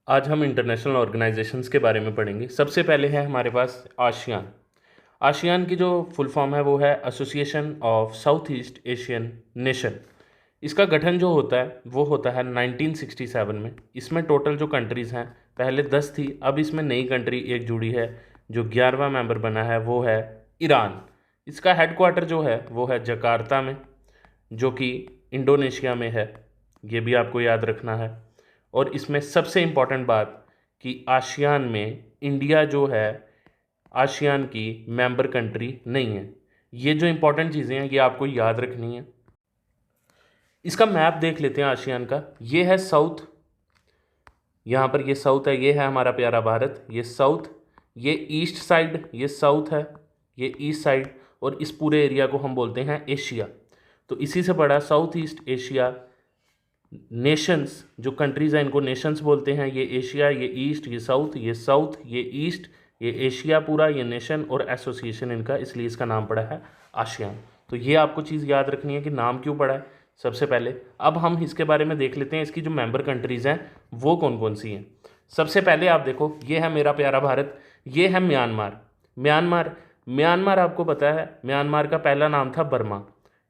आज हम international organisations के बारे में पढ़ेंगे। सबसे पहले है हमारे पास आशियान। आशियान की जो फुल फॉर्म है वो है association of south east Asian nation. इसका गठन जो होता है वो होता है 1967 में। इसमें टोटल जो कंट्रीज़ हैं पहले 10 थी, अब इसमें नई कंट्री एक जुड़ी है जो 11वां मेंबर बना है, वो है ईरान। इसका हेडक्वार्टर जो है वो है जकार्ता में, जो कि इंडोनेशिया में है। ये भी आपको याद रखना है। और इसमें सबसे इम्पॉर्टेंट बात कि आसियान में इंडिया जो है आसियान की मेंबर कंट्री नहीं है। ये जो इम्पोर्टेंट चीज़ें हैं ये आपको याद रखनी है। इसका मैप देख लेते हैं आसियान का। ये है साउथ, यहाँ पर ये साउथ है, ये है हमारा प्यारा भारत, ये साउथ, ये ईस्ट साइड, ये साउथ है, ये ईस्ट साइड, और इस पूरे एरिया को हम बोलते हैं एशिया। तो इसी से पढ़ा साउथ ईस्ट एशिया नेशंस, जो कंट्रीज़ हैं इनको नेशंस बोलते हैं। ये एशिया, ये ईस्ट, ये साउथ, ये साउथ, ये ईस्ट, ये एशिया पूरा, ये नेशन, और एसोसिएशन इनका, इसलिए इसका नाम पड़ा है आसियान। तो ये आपको चीज़ याद रखनी है कि नाम क्यों पड़ा है सबसे पहले। अब हम इसके बारे में देख लेते हैं, इसकी जो मेंबर कंट्रीज़ हैं वो कौन कौन सी हैं। सबसे पहले आप देखो, ये है मेरा प्यारा भारत, ये है म्यांमार। म्यांमार म्यांमार आपको पता है म्यांमार का पहला नाम था बर्मा।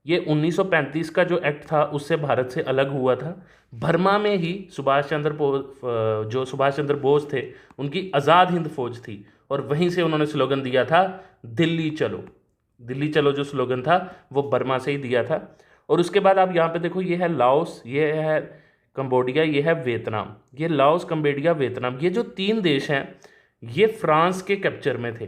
ये 1935 का जो एक्ट था उससे भारत से अलग हुआ था। बर्मा में ही जो सुभाष चंद्र बोस थे उनकी आज़ाद हिंद फौज थी, और वहीं से उन्होंने स्लोगन दिया था दिल्ली चलो। दिल्ली चलो जो स्लोगन था वो बर्मा से ही दिया था। और उसके बाद आप यहाँ पे देखो, ये है लाओस, ये है कंबोडिया, ये है वियतनाम। ये लाओस, कंबोडिया, वियतनाम, ये जो तीन देश हैं ये फ्रांस के कैप्चर में थे।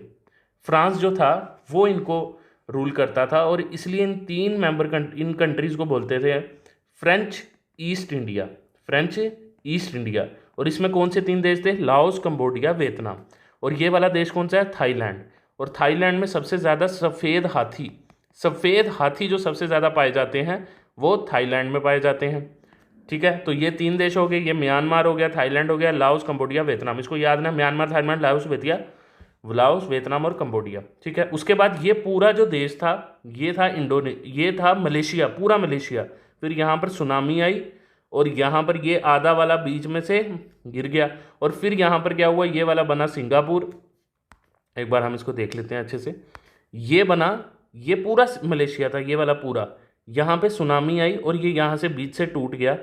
फ्रांस जो था वो इनको रूल करता था, और इसलिए इन कंट्रीज़ को बोलते थे French east India. French east India. और इसमें कौन से तीन देश थे? Laos, Cambodia, Vietnam. और ये वाला देश कौन सा है? थाईलैंड। और थाईलैंड में सबसे ज़्यादा सफ़ेद हाथी जो सबसे ज़्यादा पाए जाते हैं वो थाईलैंड में पाए जाते हैं। ठीक है, तो ये तीन देश हो गए, ये म्यांमार हो गया, थाईलैंड हो गया, लाओस, कंबोडिया, वियतनाम। इसको याद ना, म्यांमार, थाईलैंड, लाओस, वियतनाम और कंबोडिया। ठीक है, उसके बाद ये पूरा जो देश था ये था मलेशिया, पूरा मलेशिया। फिर यहाँ पर सुनामी आई और यहाँ पर ये आधा वाला बीच में से गिर गया, और फिर यहाँ पर क्या हुआ, ये वाला बना सिंगापुर। एक बार हम इसको देख लेते हैं अच्छे से। ये बना, ये पूरा मलेशिया था, ये वाला पूरा। यहाँ पे सुनामी आई और ये यहाँ से बीच से टूट गया।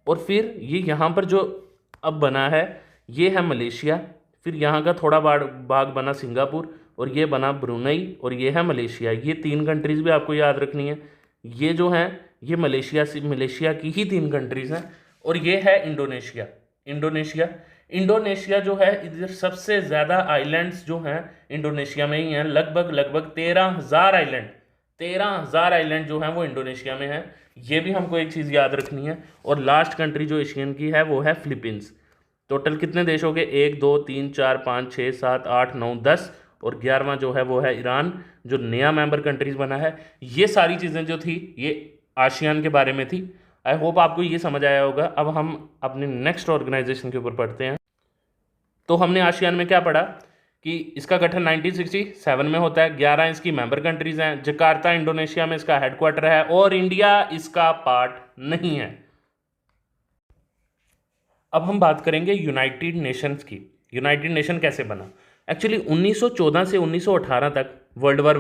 और फिर ये यहाँ पर जो अब बना है ये है मलेशिया। फिर यहाँ का थोड़ा भाग बना सिंगापुर, और ये बना ब्रुनई, और ये है मलेशिया। ये तीन कंट्रीज़ भी आपको याद रखनी है। ये जो हैं ये मलेशिया की ही तीन कंट्रीज़ हैं। और ये है इंडोनेशिया। इंडोनेशिया इंडोनेशिया जो है, इधर सबसे ज़्यादा आइलैंड्स जो हैं इंडोनेशिया में ही हैं। लगभग 13,000 आइलैंड जो हैं वो इंडोनेशिया में हैं। ये भी हमको एक चीज़ याद रखनी है। और लास्ट कंट्री जो एशियन की है वो है फिलीपींस। टोटल कितने देश हो गए? 1 2 3 4 5 6 7 8 9 10, और 11वां जो है वो है ईरान, जो नया मेंबर कंट्रीज बना है। ये सारी चीज़ें जो थी ये आसियान के बारे में थी। आई होप आपको ये समझ आया होगा। अब हम अपने नेक्स्ट ऑर्गेनाइजेशन के ऊपर पढ़ते हैं। तो हमने आसियान में क्या पढ़ा कि इसका गठन 1967 में होता है। 11 इसकी मेंबर कंट्रीज हैं। जकार्ता इंडोनेशिया में इसका हेडक्वार्टर है, और इंडिया इसका पार्ट नहीं है। अब हम बात करेंगे यूनाइटेड नेशंस की। यूनाइटेड नेशन कैसे बना? एक्चुअली 1914 से 1918 तक वर्ल्ड वार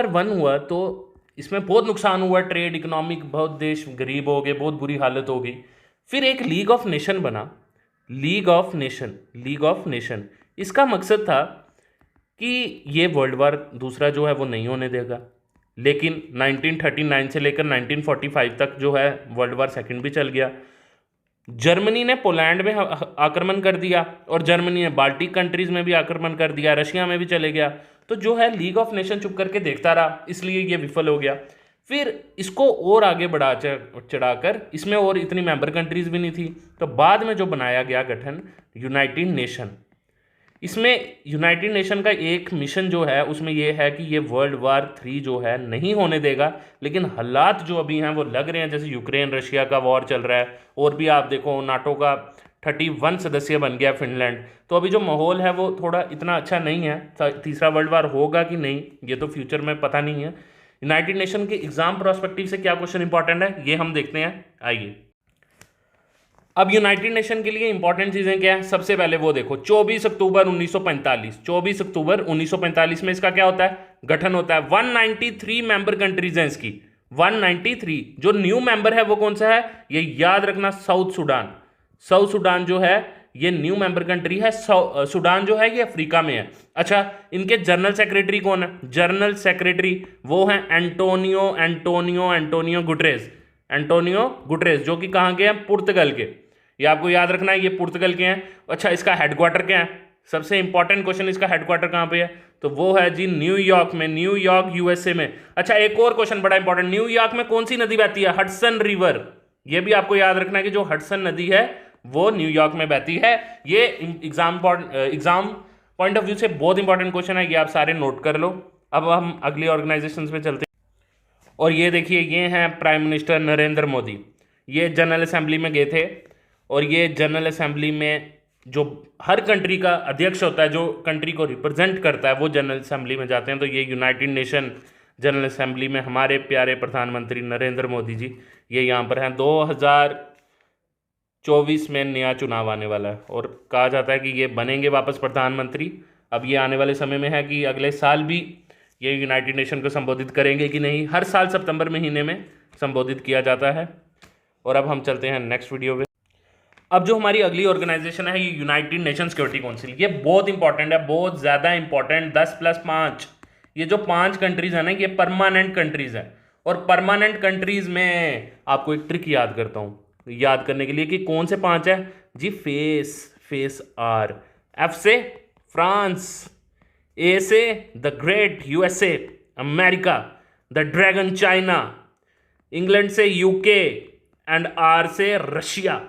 वन हुआ तो इसमें बहुत नुकसान हुआ, ट्रेड, इकोनॉमिक, बहुत देश गरीब हो गए, बहुत बुरी हालत हो गई। फिर एक लीग ऑफ नेशन बना। लीग ऑफ नेशन इसका मकसद था कि ये वर्ल्ड वार दूसरा जो है वो नहीं होने देगा। लेकिन 1939 से लेकर 1945 तक जो है वर्ल्ड वार सेकंड भी चल गया। जर्मनी ने पोलैंड में आक्रमण कर दिया, और जर्मनी ने बाल्टिक कंट्रीज में भी आक्रमण कर दिया, रशिया में भी चले गया। तो जो है लीग ऑफ नेशन चुप करके देखता रहा, इसलिए ये विफल हो गया। फिर इसको और आगे बढ़ा चढ़ाकर, इसमें और इतनी मेंबर कंट्रीज भी नहीं थी, तो बाद में जो बनाया गया गठन यूनाइटेड नेशन। इसमें यूनाइटेड नेशन का एक मिशन जो है उसमें यह है कि ये वर्ल्ड वार 3 जो है नहीं होने देगा। लेकिन हालात जो अभी हैं वो लग रहे हैं, जैसे यूक्रेन रशिया का वॉर चल रहा है, और भी आप देखो नाटो का 31 सदस्य बन गया फिनलैंड। तो अभी जो माहौल है वो थोड़ा इतना अच्छा नहीं है। तीसरा वर्ल्ड वार होगा कि नहीं ये तो फ्यूचर में पता नहीं है। यूनाइटेड नेशन के एग्जाम प्रोस्पेक्टिव से क्या क्वेश्चन इंपॉर्टेंट है ये हम देखते हैं, आइए। अब यूनाइटेड नेशन के लिए इंपॉर्टेंट चीज़ें क्या है, सबसे पहले वो देखो 24 अक्टूबर 1945, 24 अक्टूबर 1945 में इसका क्या होता है, गठन होता है। 193 मेंबर कंट्रीज हैं इसकी, 193। जो न्यू मेंबर है वो कौन सा है, ये याद रखना, साउथ सूडान। साउथ सूडान जो है ये न्यू मेंबर कंट्री है। सूडान जो है ये अफ्रीका में है। अच्छा, इनके जनरल सेक्रेटरी कौन है, जनरल सेक्रेटरी वो हैं एंटोनियो गुटरेस, एंटोनियो गुटरेस, जो कि कहाँ के हैं, पुर्तगाल के। ये आपको याद रखना है, ये पुर्तगाल के हैं। अच्छा, इसका हेडक्वार्टर क्या है, सबसे इंपॉर्टेंट क्वेश्चन, इसका हेडक्वार्टर कहाँ पे है, तो वो है जी न्यूयॉर्क में, न्यूयॉर्क यूएसए में। अच्छा, एक और क्वेश्चन बड़ा इंपॉर्टेंट, न्यूयॉर्क में कौन सी नदी बहती है, हडसन रिवर। ये भी आपको याद रखना है कि जो हडसन नदी है वो न्यूयॉर्क में बहती है। ये एग्जाम पॉइंट ऑफ व्यू से बहुत इंपॉर्टेंट क्वेश्चन है, ये आप सारे नोट कर लो। अब हम अगली ऑर्गेनाइजेशंस में चलते हैं, और ये देखिए, ये हैं प्राइम मिनिस्टर नरेंद्र मोदी। ये जनरल असेंबली में गए थे, और ये जनरल असेंबली में जो हर कंट्री का अध्यक्ष होता है, जो कंट्री को रिप्रेजेंट करता है, वो जनरल असेंबली में जाते हैं। तो ये यूनाइटेड नेशन जनरल असेंबली में हमारे प्यारे प्रधानमंत्री नरेंद्र मोदी जी ये यहाँ पर हैं। 2024 में नया चुनाव आने वाला है, और कहा जाता है कि ये बनेंगे वापस प्रधानमंत्री। अब ये आने वाले समय में है कि अगले साल भी ये यूनाइटेड नेशन को संबोधित करेंगे कि नहीं। हर साल सितंबर महीने में संबोधित किया जाता है। और अब हम चलते हैं नेक्स्ट वीडियो में। अब जो हमारी अगली ऑर्गेनाइजेशन है ये यूनाइटेड नेशन सिक्योरिटी काउंसिल। ये बहुत इंपॉर्टेंट है, बहुत ज़्यादा इंपॉर्टेंट। 10+5 ये जो 5 कंट्रीज है ना, ये परमानेंट कंट्रीज हैं। और परमानेंट कंट्रीज में आपको एक ट्रिक याद करता हूँ, याद करने के लिए कि कौन से 5 है जी। फेस आर, एफ से फ्रांस, ए से the great USA America, the dragon China, England से यूके, एंड आर से रशिया।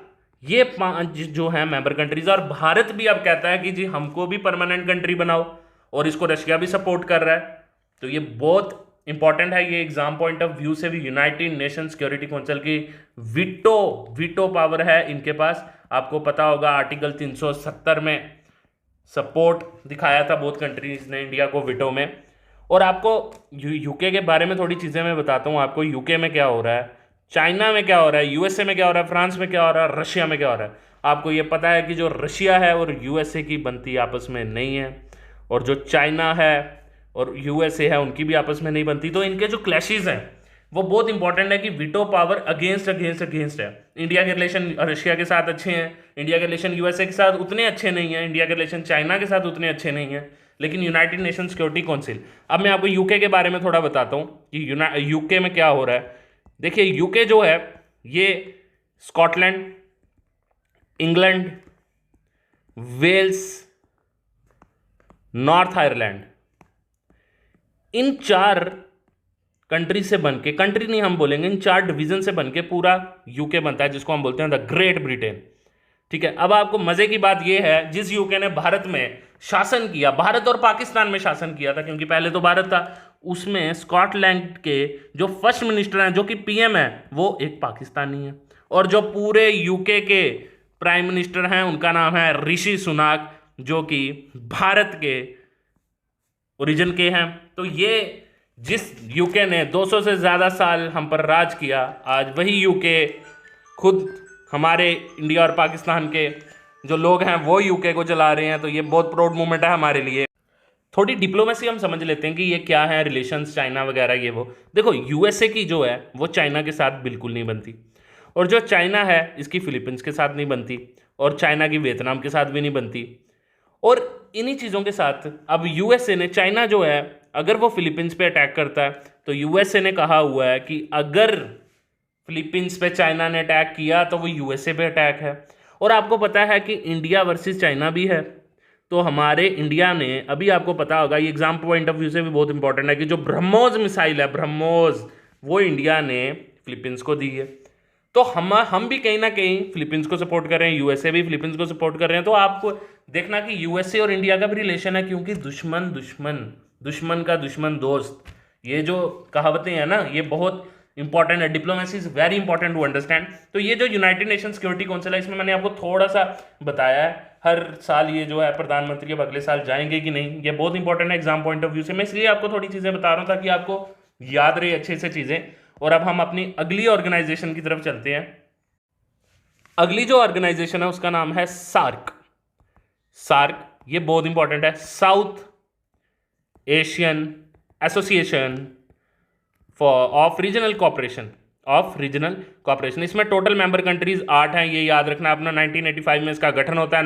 ये 5 जो है मेंबर कंट्रीज। और भारत भी अब कहता है कि जी हमको भी परमानेंट कंट्री बनाओ, और इसको रशिया भी सपोर्ट कर रहा है। तो ये बहुत इंपॉर्टेंट है। ये एग्जाम पॉइंट ऑफ व्यू से भी यूनाइटेड नेशन सिक्योरिटी काउंसिल की वीटो पावर है इनके पास। आपको पता होगा आर्टिकल 370 में सपोर्ट दिखाया था बहुत कंट्रीज ने इंडिया को वीटो में। और आपको यूके के बारे में थोड़ी चीज़ें मैं बताता हूँ आपको। यूके में क्या हो रहा है, चाइना में क्या हो रहा है, यूएसए में क्या हो रहा है, फ्रांस में क्या हो रहा है, रशिया में क्या हो रहा है। आपको ये पता है कि जो रशिया है और यूएसए की बनती आपस में नहीं है, और जो चाइना है और यूएसए है उनकी भी आपस में नहीं बनती। तो इनके जो क्लैशेस हैं वो बहुत इंपॉर्टेंट है कि वीटो पावर अगेंस्ट है। इंडिया के रिलेशन रशिया के साथ अच्छे हैं, इंडिया के रिलेशन यूएसए के साथ उतने अच्छे नहीं हैं, इंडिया के रिलेशन चाइना के साथ उतने अच्छे नहीं हैं, लेकिन यूनाइटेड नेशन सिक्योरिटी काउंसिल। अब मैं आपको यूके के बारे में थोड़ा बताता हूँ कि यूके में क्या हो रहा है। देखिए, यूके जो है ये Scotland, England, Wales, North Ireland, इन 4 कंट्री से बनके, कंट्री नहीं हम बोलेंगे, इन 4 डिवीजन से बनके पूरा यूके बनता है, जिसको हम बोलते हैं द ग्रेट ब्रिटेन। ठीक है, अब आपको मजे की बात यह है, जिस यूके ने भारत में शासन किया, भारत और पाकिस्तान में शासन किया था, क्योंकि पहले तो भारत था, उसमें स्कॉटलैंड के जो फर्स्ट मिनिस्टर हैं, जो कि पीएम है, वो एक पाकिस्तानी है। और जो पूरे यूके के प्राइम मिनिस्टर हैं उनका नाम है ऋषि सुनाक, जो कि भारत के ओरिजिन के हैं। तो ये जिस यूके ने 200 से ज़्यादा साल हम पर राज किया, आज वही यूके खुद हमारे इंडिया और पाकिस्तान के जो लोग हैं वो यूके को चला रहे हैं। तो ये बहुत प्राउड मोमेंट है हमारे लिए। थोड़ी डिप्लोमेसी हम समझ लेते हैं कि ये क्या है, रिलेशंस चाइना वगैरह ये वो। देखो, यूएसए की जो है वो चाइना के साथ बिल्कुल नहीं बनती, और जो चाइना है इसकी फिलीपींस के साथ नहीं बनती, और चाइना की वियतनाम के साथ भी नहीं बनती। और इन्हीं चीज़ों के साथ अब यूएसए ने, चाइना जो है अगर वो फिलीपींस पे अटैक करता है तो यूएसए ने कहा हुआ है कि अगर फिलीपींस पे चाइना ने अटैक किया तो वो यूएसए पे अटैक है। और आपको पता है कि इंडिया वर्सेस चाइना भी है। तो हमारे इंडिया ने, अभी आपको पता होगा, ये एग्जाम पॉइंट ऑफ व्यू से भी बहुत इंपॉर्टेंट है, कि जो ब्रह्मोस मिसाइल है, ब्रह्मोस, वो इंडिया ने फिलीपींस को दी है। तो हम भी कहीं ना कहीं फिलीपींस को सपोर्ट कर रहे हैं, यूएसए भी फिलीपींस को सपोर्ट कर रहे हैं। तो आपको देखना कि यूएसए और इंडिया का भी रिलेशन है, क्योंकि दुश्मन का दुश्मन दोस्त, ये जो कहावतें हैं ना, ये बहुत इंपॉर्टेंट है। Diplomacy is very important to understand. तो ये जो यूनाइटेड नेशन सिक्योरिटी काउंसिल है, इसमें मैंने आपको थोड़ा सा बताया है। हर साल ये जो है प्रधानमंत्री अब अगले साल जाएंगे कि नहीं, ये बहुत इंपॉर्टेंट है एग्जाम पॉइंट ऑफ व्यू से। मैं इसलिए आपको थोड़ी चीज़ें बता रहा हूँ ताकि आपको याद रहे अच्छे से चीज़ें। और अब हम अपनी अगली ऑर्गेनाइजेशन की तरफ चलते हैं। अगली जो ऑर्गेनाइजेशन है उसका नाम है सार्क। सार्क ये बहुत इंपॉर्टेंट है, South Asian Association for of regional cooperation. इसमें टोटल मेंबर कंट्रीज 8 हैं, ये याद रखना अपना। 1985 में इसका गठन होता है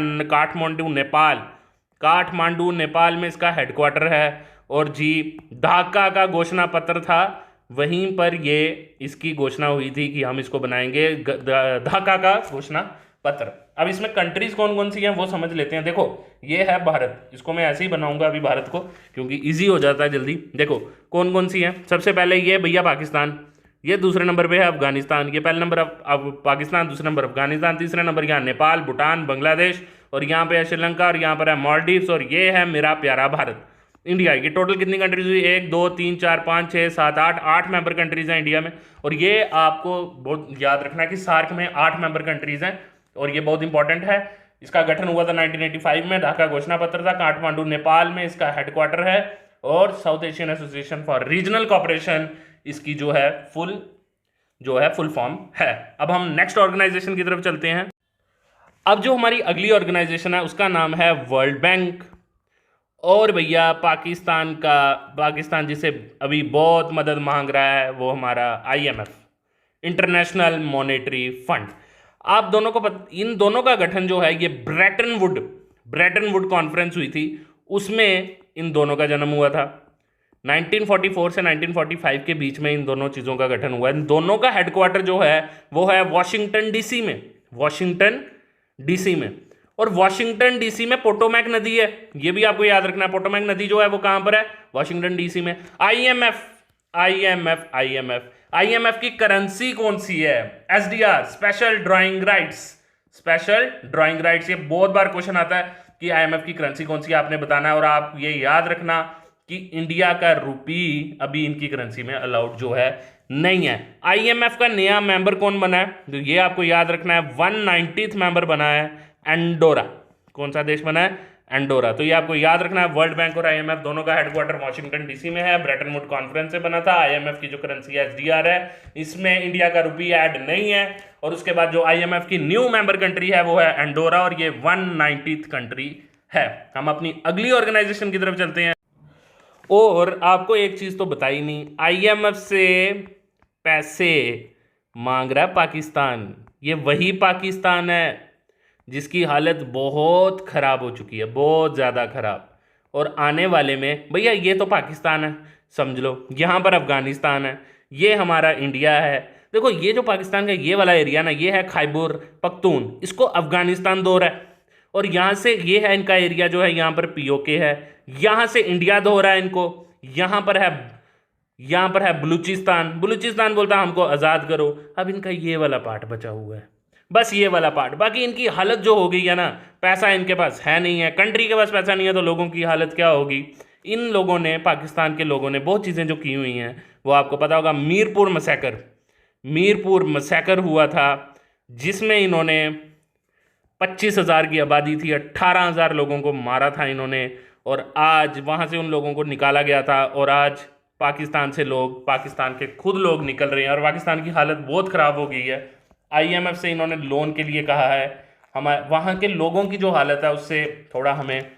काठमांडू नेपाल में इसका हेडक्वार्टर है। और जी ढाका का घोषणा पत्र था, वहीं पर ये इसकी घोषणा हुई थी कि हम इसको बनाएंगे, ढाका का घोषणा पत्र। अब इसमें कंट्रीज कौन कौन सी हैं वो समझ लेते हैं। देखो ये है भारत, इसको मैं ऐसे ही बनाऊंगा अभी भारत को, क्योंकि इजी हो जाता है जल्दी। देखो कौन कौन सी हैं। सबसे पहले ये भैया पाकिस्तान, ये दूसरे नंबर पे है अफगानिस्तान। ये पहले नंबर अब पाकिस्तान, दूसरे नंबर अफगानिस्तान, तीसरे नंबर यहाँ नेपाल, भूटान, बांग्लादेश, और यहाँ पे है श्रीलंका, और यहाँ पर है मालदीव्स, और ये है मेरा प्यारा भारत इंडिया। ये टोटल कितनी कंट्रीज हुई? 1 2 3 4 5 6 7 8 मेंबर कंट्रीज हैं इंडिया में। और ये आपको बहुत याद रखना है कि सार्क में 8 मेंबर कंट्रीज हैं, और ये बहुत इंपॉर्टेंट है। इसका गठन हुआ था 1985 में, ढाका घोषणा पत्र था, काठमांडू नेपाल में इसका हेडक्वार्टर है, और South Asian Association for regional cooperation इसकी जो है फुल फॉर्म है। अब हम नेक्स्ट ऑर्गेनाइजेशन की तरफ चलते हैं। अब जो हमारी अगली ऑर्गेनाइजेशन है उसका नाम है वर्ल्ड बैंक। और भैया पाकिस्तान जिसे अभी बहुत मदद मांग रहा है वो हमारा IMF, इंटरनेशनल मॉनेटरी फंड। आप दोनों को इन दोनों का गठन जो है ये ब्रेटन वुड कॉन्फ्रेंस हुई थी, उसमें इन दोनों का जन्म हुआ था। 1944 से 1945 के बीच में इन दोनों चीज़ों का गठन हुआ है। इन दोनों का हेडक्वार्टर जो है वो है वॉशिंगटन डीसी में। और वॉशिंगटन डीसी में पोटोमैक नदी है, ये भी आपको याद रखना है। पोटोमैक नदी जो है वो कहां पर है? वॉशिंगटन डीसी में। IMF की करेंसी कौन सी है? SDR, special drawing rights. ये बहुत बार क्वेश्चन आता है कि IMF की करेंसी कौन सी है, आपने बताना है। और आप ये याद रखना कि इंडिया का रुपी अभी इनकी करेंसी में अलाउड जो है नहीं है। IMF का नया मेंबर कौन बना है? तो ये आपको याद रखना है, 190th मेंबर बना है एंडोरा। कौन सा देश बना है? एंडोरा। तो ये आपको याद रखना है। वर्ल्ड बैंक और IMF दोनों का हेडक्वार्टर वॉशिंगटन डीसी में है, ब्रेटन वुड कॉन्फ्रेंस से बना था। IMF की जो करेंसी है SDR है, इसमें इंडिया का रुपी ऐड नहीं है। और उसके बाद जो IMF की न्यू मेंबर कंट्री है वो है एंडोरा, और ये 190th कंट्री है। हम अपनी अगली ऑर्गेनाइजेशन की तरफ चलते हैं। और आपको एक चीज तो बताई नहीं, IMF से पैसे मांग रहा है पाकिस्तान। ये वही पाकिस्तान है जिसकी हालत बहुत ख़राब हो चुकी है, बहुत ज़्यादा ख़राब। और आने वाले में भैया ये तो पाकिस्तान है समझ लो, यहाँ पर अफ़गानिस्तान है, ये हमारा इंडिया है। देखो ये जो पाकिस्तान का ये वाला एरिया ना, ये है खैबर पख्तून, इसको अफ़गानिस्तान दो रहा है। और यहाँ से ये है इनका एरिया जो है, यहाँ पर POK है, यहाँ से इंडिया दो रहा है इनको। यहाँ पर है बलूचिस्तान बोलता है हमको आज़ाद करो। अब इनका ये वाला पार्ट बचा हुआ है, बस ये वाला पार्ट। बाकी इनकी हालत जो हो गई है ना, पैसा इनके पास है नहीं है, कंट्री के पास पैसा नहीं है, तो लोगों की हालत क्या होगी। इन लोगों ने, पाकिस्तान के लोगों ने बहुत चीज़ें जो की हुई हैं वो आपको पता होगा। मीरपुर मसैकर हुआ था, जिसमें इन्होंने 25,000 की आबादी थी, 18,000 लोगों को मारा था इन्होंने। और आज वहाँ से उन लोगों को निकाला गया था, और आज पाकिस्तान के खुद लोग निकल रहे हैं, और पाकिस्तान की हालत बहुत ख़राब हो गई है। IMF से इन्होंने लोन के लिए कहा है। हमारे वहाँ के लोगों की जो हालत है उससे थोड़ा हमें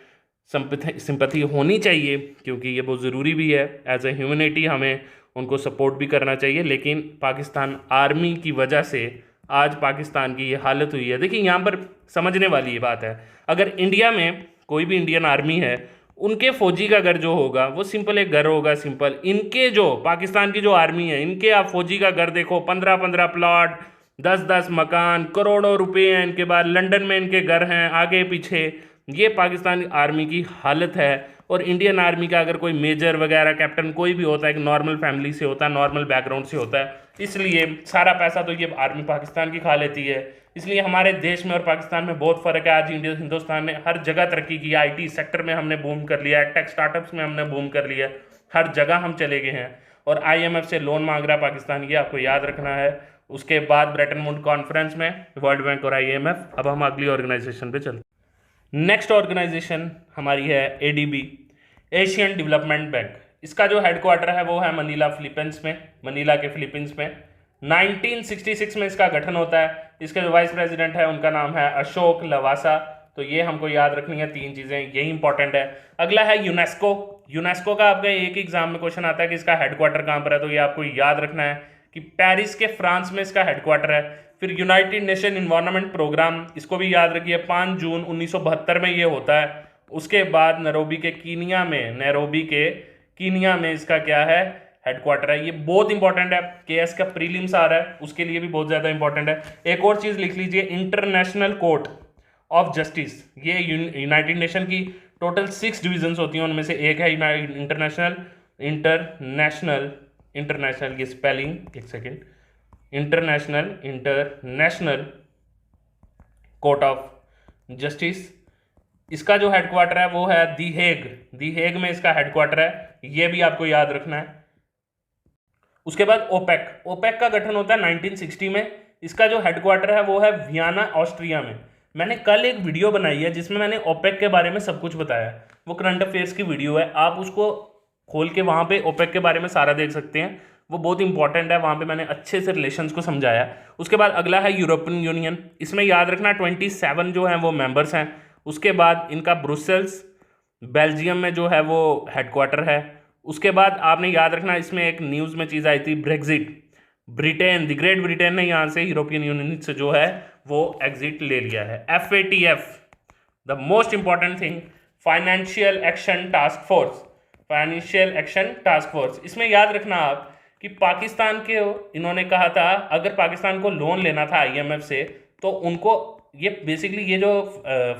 सिंपैथी होनी चाहिए, क्योंकि ये बहुत ज़रूरी भी है। एज ए ह्यूमैनिटी हमें उनको सपोर्ट भी करना चाहिए। लेकिन पाकिस्तान आर्मी की वजह से आज पाकिस्तान की ये हालत हुई है। देखिए यहाँ पर समझने वाली ये बात है, अगर इंडिया में कोई भी इंडियन आर्मी है, उनके फौजी का घर जो होगा वो सिंपल एक घर होगा, सिंपल। इनके जो पाकिस्तान की जो आर्मी है, इनके आप फौजी का घर देखो, 15-15 प्लॉट, 10-10 मकान, करोड़ों रुपए हैं इनके बाद, लंदन में इनके घर हैं आगे पीछे। ये पाकिस्तान आर्मी की हालत है। और इंडियन आर्मी का अगर कोई मेजर वगैरह कैप्टन कोई भी होता है, एक नॉर्मल फैमिली से होता है, नॉर्मल बैकग्राउंड से होता है, इसलिए सारा पैसा तो ये आर्मी पाकिस्तान की खा लेती है। इसलिए हमारे देश में और पाकिस्तान में बहुत फ़र्क है। आज हिंदुस्तान ने हर जगह तरक्की की है, IT सेक्टर में हमने बूम कर लिया है, टेक स्टार्टअप्स में हमने बूम कर लिया है, हर जगह हम चले गए हैं। और IMF से लोन मांग रहा है पाकिस्तान, ये आपको याद रखना है। उसके बाद ब्रेटन वुड कॉन्फ्रेंस में वर्ल्ड बैंक और IMF। अब हम अगली ऑर्गेनाइजेशन पे चलते हैं। नेक्स्ट ऑर्गेनाइजेशन हमारी है ADB, एशियन डेवलपमेंट बैंक। इसका जो हेडक्वार्टर है वो है मनीला के फिलीपींस में। 1966 में इसका गठन होता है। इसके जो वाइस प्रेसिडेंट है उनका नाम है अशोक लवासा। तो ये हमको याद रखनी है, 3 चीज़ें, यही इंपॉर्टेंट है। अगला है यूनेस्को। यूनेस्को का आपका एक एग्जाम में क्वेश्चन आता है कि इसका हेडक्वार्टर कहाँ पर है, तो ये आपको याद रखना है कि पेरिस के फ्रांस में इसका हेडक्वार्टर है। फिर यूनाइटेड नेशन इन्वायरमेंट प्रोग्राम, इसको भी याद रखिए, 5 जून 1972 में ये होता है। उसके बाद नैरोबी के कीनिया में इसका क्या है, हेडक्वार्टर है। ये बहुत इंपॉर्टेंट है, केएस का प्रीलिम्स आ रहा है उसके लिए भी बहुत ज़्यादा इंपॉर्टेंट है। एक और चीज़ लिख लीजिए, इंटरनेशनल कोर्ट ऑफ जस्टिस। ये यूनाइटेड नेशन की टोटल 6 डिविजन्स होती हैं, उनमें से एक है इंटरनेशनल ये स्पेलिंग, एक second, international court of justice. इसका जो हेडक्वार्टर है वो है दी हेग में इसका हेडक्वार्टर है, ये भी आपको याद रखना है। उसके बाद ओपेक का गठन होता है 1960 में। इसका जो हेडक्वार्टर है वो है वियना, ऑस्ट्रिया में। मैंने कल एक वीडियो बनाई है जिसमें मैंने ओपेक के बारे में सब कुछ बताया, वो करंट अफेयर्स की वीडियो है, आप उसको खोल के वहाँ पे ओपेक के बारे में सारा देख सकते हैं, वो बहुत इंपॉर्टेंट है, वहाँ पे मैंने अच्छे से रिलेशंस को समझाया। उसके बाद अगला है यूरोपियन यूनियन। इसमें याद रखना 27 जो हैं वो मेंबर्स हैं। उसके बाद इनका ब्रुसेल्स, बेल्जियम में जो है वो हेडक्वार्टर है। उसके बाद आपने याद रखना, इसमें एक न्यूज़ में चीज़ आई थी, Brexit, Britain, the great Britain ने यहाँ से यूरोपियन यूनियन से जो है वो एग्जिट ले लिया है। FATF, the most important thing, financial action task force. इसमें याद रखना आप कि पाकिस्तान के इन्होंने कहा था अगर पाकिस्तान को लोन लेना था IMF से, तो उनको ये बेसिकली ये जो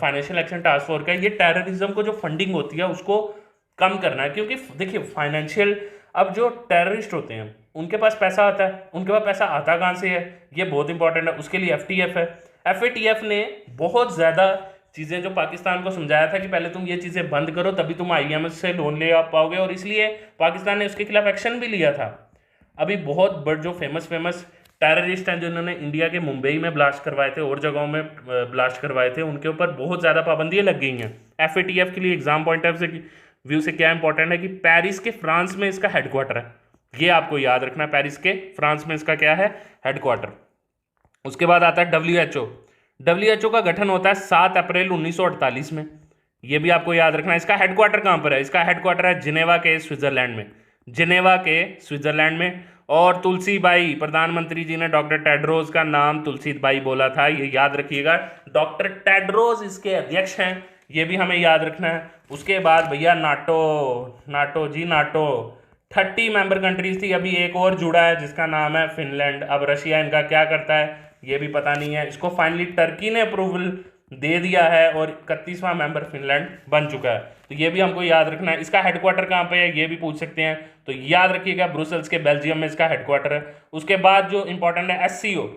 फाइनेंशियल एक्शन टास्क फोर्स का, ये टेररिज्म को जो फंडिंग होती है उसको कम करना है। क्योंकि देखिए फाइनेंशियल, अब जो टेररिस्ट होते हैं उनके पास पैसा आता है, उनके पास पैसा आता कहाँ से है, ये बहुत इंपॉर्टेंट है। उसके लिए FTF है। FATF ने बहुत ज़्यादा चीज़ें जो पाकिस्तान को समझाया था कि पहले तुम ये चीज़ें बंद करो तभी तुम IMF से लोन ले आ पाओगे, और इसलिए पाकिस्तान ने उसके खिलाफ एक्शन भी लिया था। अभी बहुत बड़े जो फेमस टेररिस्ट हैं जिन्होंने इंडिया के मुंबई में ब्लास्ट करवाए थे और जगहों में ब्लास्ट करवाए थे, उनके ऊपर बहुत ज़्यादा पाबंदियाँ लग गई हैं। FATF के लिए एग्जाम पॉइंट ऑफ व्यू से क्या इंपॉर्टेंट है कि पेरिस के फ्रांस में इसका हेडक्वार्टर है, ये आपको याद रखना, पेरिस के फ्रांस में इसका क्या है, हेडक्वार्टर। उसके बाद आता है WHO का गठन होता है 7 अप्रैल 1948 में, ये भी आपको याद रखना है। इसका हेडक्वार्टर कहाँ पर है, इसका हेडक्वार्टर है जिनेवा के स्विट्जरलैंड में। और तुलसीबाई, प्रधानमंत्री जी ने डॉक्टर टेड्रोस का नाम तुलसीबाई बोला था, ये याद रखिएगा, डॉक्टर टेड्रोस इसके अध्यक्ष हैं, ये भी हमें याद रखना है। उसके बाद भैया नाटो 30 मेंबर कंट्रीज थी, अभी एक और जुड़ा है जिसका नाम है फिनलैंड। अब रशिया इनका क्या करता है ये भी पता नहीं है, इसको फाइनली टर्की ने अप्रूवल दे दिया है और 31वां मेंबर फिनलैंड बन चुका है, तो ये भी हमको याद रखना है। इसका हेडक्वार्टर कहाँ पे है ये भी पूछ सकते हैं, तो याद रखिएगा ब्रुसेल्स के बेल्जियम में इसका हेडक्वार्टर है। उसके बाद जो इंपॉर्टेंट है SCO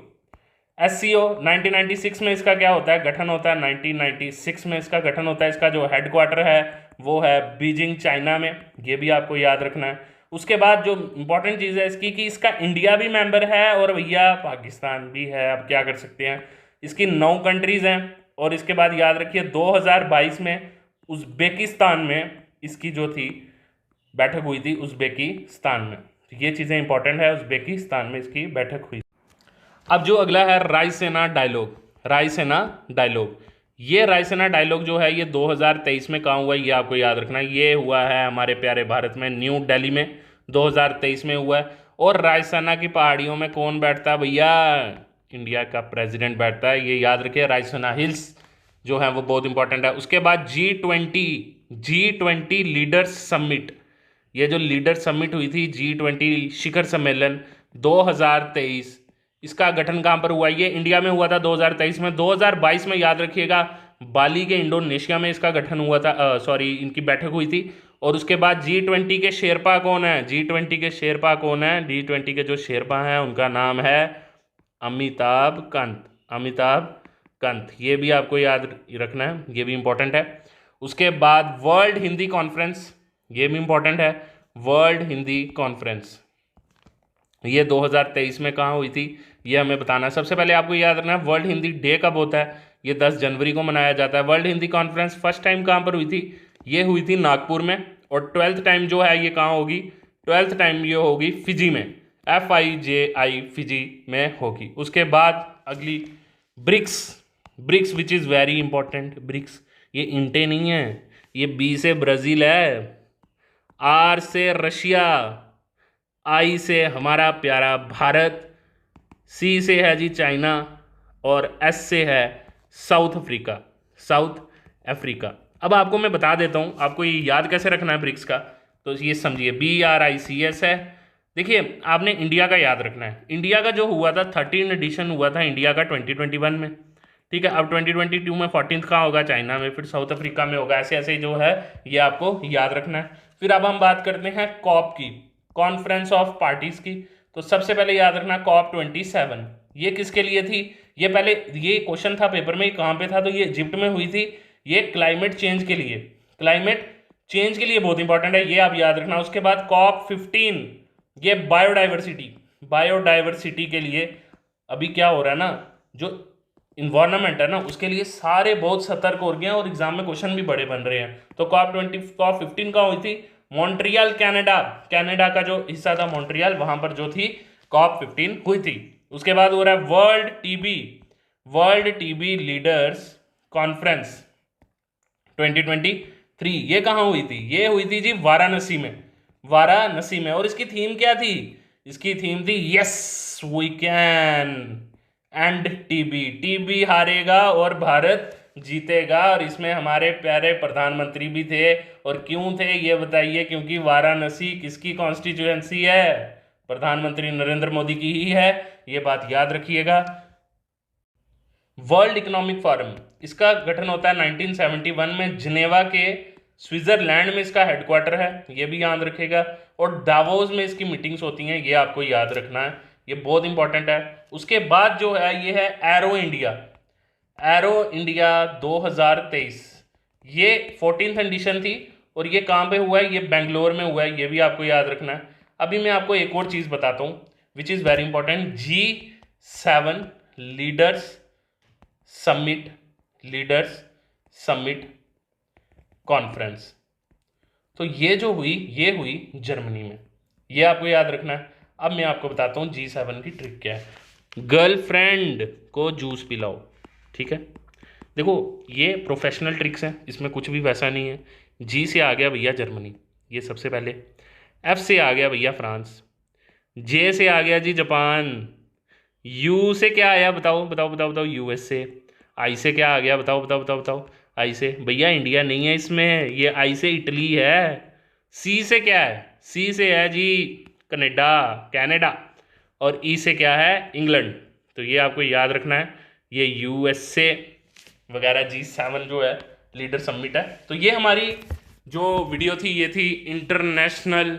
1996 में इसका क्या होता है, गठन होता है, 1996 में इसका गठन होता है। इसका जो हेडक्वार्टर है वो है बीजिंग, चाइना में, ये भी आपको याद रखना है। उसके बाद जो इंपॉर्टेंट चीज़ है इसकी कि इसका इंडिया भी मेंबर है और भैया पाकिस्तान भी है, अब क्या कर सकते हैं। इसकी 9 कंट्रीज़ हैं। और इसके बाद याद रखिए 2022 में उज़्बेकिस्तान में इसकी जो थी बैठक हुई थी, उज़्बेकिस्तान में, तो ये चीज़ें इंपॉर्टेंट है, उज़्बेकिस्तान में इसकी बैठक हुई। अब जो अगला है रायसेना डायलॉग, ये रायसेना डायलॉग जो है ये 2023 में कहाँ हुआ है ये आपको याद रखना है। ये हुआ है हमारे प्यारे भारत में, न्यू दिल्ली में 2023 में हुआ है। और रायसेना की पहाड़ियों में कौन बैठता है भैया, इंडिया का प्रेसिडेंट बैठता है, ये याद रखिए। रायसेना हिल्स जो है वो बहुत इंपॉर्टेंट है। उसके बाद G20 लीडर्स समिट, ये जो लीडर समिट हुई थी G20 शिखर सम्मेलन 2023, इसका गठन कहाँ पर हुआ, ये इंडिया में हुआ था 2023 में। 2022 में याद रखिएगा बाली के इंडोनेशिया में इसका गठन हुआ था, इनकी बैठक हुई थी। और उसके बाद G20 के शेरपा कौन है, G20 के जो शेरपा हैं उनका नाम है अमिताभ कांत, ये भी आपको याद रखना है, ये भी इंपॉर्टेंट है। उसके बाद वर्ल्ड हिंदी कॉन्फ्रेंस, ये भी इंपॉर्टेंट है, वर्ल्ड हिंदी कॉन्फ्रेंस ये 2023 में कहाँ हुई थी ये हमें बताना है। सबसे पहले आपको याद रखना है वर्ल्ड हिंदी डे कब होता है, ये 10 जनवरी को मनाया जाता है। World Hindi conference first time कहाँ पर हुई थी, ये हुई थी नागपुर में। और 12th टाइम जो है ये कहाँ होगी, 12th टाइम ये होगी फिजी में। FIJI फिजी में होगी। उसके बाद अगली BRICS, BRICS which is very important. BRICS ये इंटे नहीं है, ये B से ब्राज़ील है, R से रशिया, I से हमारा प्यारा भारत, C से है जी चाइना और S से है साउथ अफ्रीका, साउथ अफ्रीका। अब आपको मैं बता देता हूँ आपको ये याद कैसे रखना है ब्रिक्स का, तो ये समझिए BRICS है। देखिए आपने इंडिया का याद रखना है। इंडिया का जो हुआ था 13 एडिशन हुआ था इंडिया का 2021 में, ठीक है। अब 2022 में 14th कहाँ होगा, चाइना में, फिर साउथ अफ्रीका में होगा। ऐसे ऐसे जो है ये आपको याद रखना है। फिर अब हम बात करते हैं कॉप की, कॉन्फ्रेंस ऑफ पार्टीज की। तो सबसे पहले याद रखना COP 27, ये किसके लिए थी? ये पहले ये क्वेश्चन था पेपर में, कहाँ पे था, तो ये इजिप्ट में हुई थी। ये क्लाइमेट चेंज के लिए, क्लाइमेट चेंज के लिए बहुत इंपॉर्टेंट है, ये आप याद रखना। उसके बाद COP 15, ये बायोडाइवर्सिटी, बायोडाइवर्सिटी के लिए अभी क्या हो रहा है ना, जो इन्वायरमेंट है ना उसके लिए सारे बहुत सतर्क हो गए हैं और एग्जाम में क्वेश्चन भी बड़े बन रहे हैं। तो COP 15 का हुई थी मॉन्ट्रियल, कनाडा, कनाडा का जो हिस्सा था मॉन्ट्रियल, वहां पर जो थी COP 15 हुई थी। उसके बाद हो रहा है वर्ल्ड टीबी लीडर्स कॉन्फ्रेंस 2023, ये कहाँ हुई थी? ये हुई थी जी वाराणसी में, वाराणसी में। और इसकी थीम क्या थी? इसकी थीम थी yes we can end TB, TB हारेगा और भारत जीतेगा। और इसमें हमारे प्यारे प्रधानमंत्री भी थे। और क्यों थे ये बताइए? क्योंकि वाराणसी किसकी कॉन्स्टिट्यूएंसी है? प्रधानमंत्री नरेंद्र मोदी की ही है, ये बात याद रखिएगा। वर्ल्ड इकोनॉमिक फोरम, इसका गठन होता है 1971 में जिनेवा के स्विट्जरलैंड में, इसका हेडक्वार्टर है, ये भी याद रखेगा। और दावोस में इसकी मीटिंग्स होती हैं, ये आपको याद रखना है, ये बहुत इंपॉर्टेंट है। उसके बाद जो है ये है एरो इंडिया, एरो इंडिया 2023, ये 14th एडिशन थी और ये कहाँ पे हुआ है? ये बेंगलोर में हुआ है, ये भी आपको याद रखना है। अभी मैं आपको एक और चीज़ बताता हूँ विच is very important, G7 leaders summit, leaders summit conference. तो ये जो हुई, ये हुई जर्मनी में, ये आपको याद रखना है। अब मैं आपको बताता हूँ G7 की ट्रिक क्या है। गर्लफ्रेंड को जूस पिलाओ, ठीक है। देखो ये प्रोफेशनल ट्रिक्स हैं, इसमें कुछ भी वैसा नहीं है। G से आ गया भैया जर्मनी, ये सबसे पहले। F से आ गया भैया फ्रांस, J से आ गया जी जापान, U से क्या आया? बताओ बताओ बताओ बताओ, USA। I से क्या आ गया? बताओ बताओ बताओ बताओ। I से भैया इंडिया नहीं है इसमें, ये I से इटली है। C से क्या है? C से है जी कनाडा, कनाडा। और E से क्या है? इंग्लैंड। तो ये आपको याद रखना है, ये USA वगैरह G7 जो है लीडर समिट है। तो ये हमारी जो वीडियो थी ये थी इंटरनेशनल,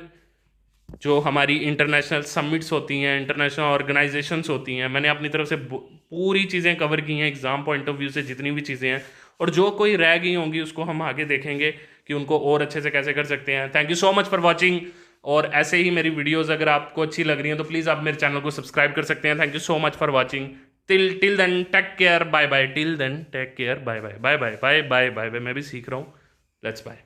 जो हमारी इंटरनेशनल समिट्स होती हैं, इंटरनेशनल ऑर्गेनाइजेशंस होती हैं, मैंने अपनी तरफ से पूरी चीज़ें कवर की हैं एग्ज़ाम पॉइंट ऑफ व्यू से, जितनी भी चीज़ें हैं। और जो कोई रह गई होंगी उसको हम आगे देखेंगे कि उनको और अच्छे से कैसे कर सकते हैं। Thank you so much for watching. और ऐसे ही मेरी वीडियोज़ अगर आपको अच्छी लग रही हैं तो प्लीज़ आप मेरे चैनल को सब्सक्राइब कर सकते हैं। Thank you so much for watching. Till then take care, bye bye. Till then take care, bye bye bye bye bye bye bye bye. मैं भी सीख रहा हूँ, लेट्स बाय।